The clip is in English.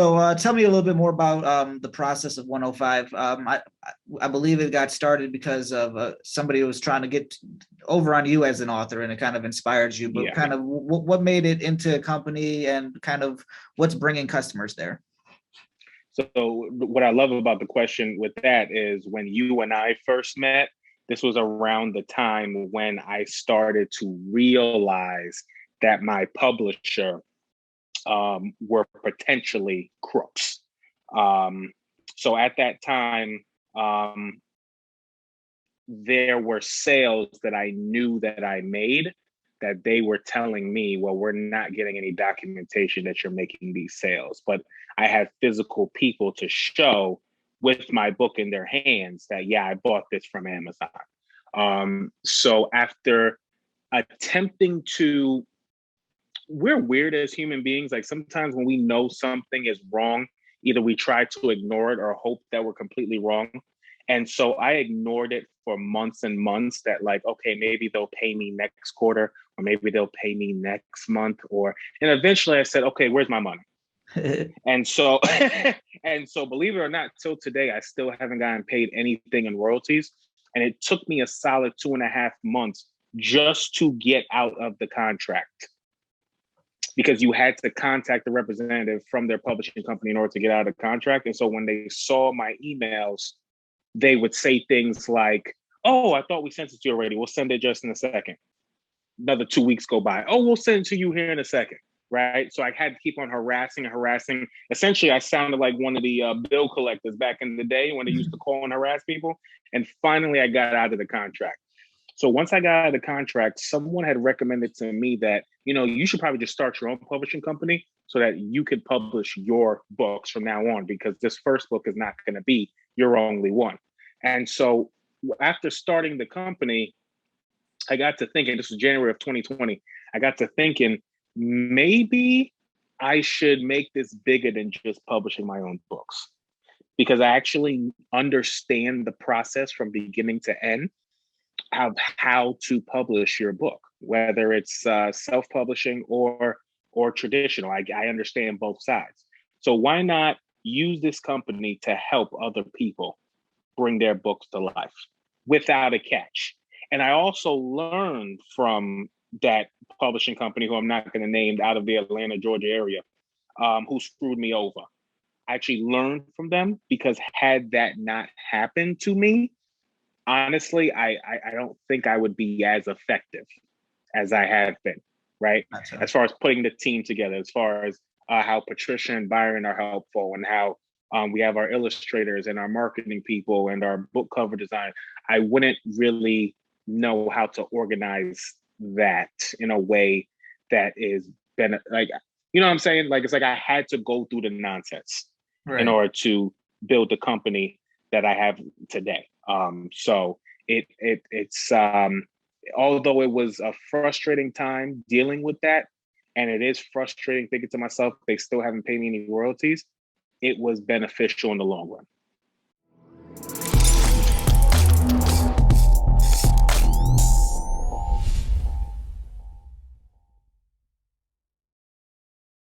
So tell me a little bit more about the process of 105. I believe it got started because of somebody who was trying to get over on you as an author, and it kind of inspired you. But Yeah. kind of what made it into a company, and kind of what's bringing customers there? So what I love about the question with that is when you and I first met, this was around the time when I started to realize that my publisher were potentially crooks. Um, so at that time, um, there were sales that I knew that I made that they were telling me, well, we're not getting any documentation that you're making these sales. But I had physical people to show with my book in their hands that, yeah, I bought this from Amazon. So after attempting to, we're weird as human beings. Like sometimes when we know something is wrong, either we try to ignore it or hope that we're completely wrong. And so I ignored it for months and months that like, okay, maybe they'll pay me next quarter, or maybe they'll pay me next month, and eventually I said, okay, where's my money? And so, and so believe it or not, till today, I still haven't gotten paid anything in royalties. And it took me a solid 2.5 months just to get out of the contract because you had to contact the representative from their publishing company in order to get out of the contract. And so when they saw my emails, they would say things like, oh, I thought we sent it to you already. We'll send it just in a second. Another 2 weeks go by. Oh, we'll send it to you here in a second. Right. So I had to keep on harassing and harassing. Essentially, I sounded like one of the bill collectors back in the day when they used to call and harass people. And finally, I got out of the contract. So once I got out of the contract, someone had recommended to me that, you should probably just start your own publishing company so that you could publish your books from now on, because this first book is not going to be your only one. And so after starting the company, I got to thinking, this was January of 2020, I got to thinking, maybe I should make this bigger than just publishing my own books, because I actually understand the process from beginning to end of how to publish your book, whether it's self-publishing or traditional. I understand both sides. So why not use this company to help other people bring their books to life without a catch? And I also learned from that publishing company, who I'm not going to name, out of the Atlanta, Georgia area, who screwed me over. I actually learned from them, because had that not happened to me, honestly, I don't think I would be as effective as I have been, right? Gotcha. As far as putting the team together, as far as how Patricia and Byron are helpful, and how we have our illustrators and our marketing people and our book cover design. I wouldn't really know how to organize that in a way that is like, you know what I'm saying? Like, it's like I had to go through the nonsense in Right. order to build the company that I have today. So it's although it was a frustrating time dealing with that, and it is frustrating thinking to myself they still haven't paid me any royalties, it was beneficial in the long run.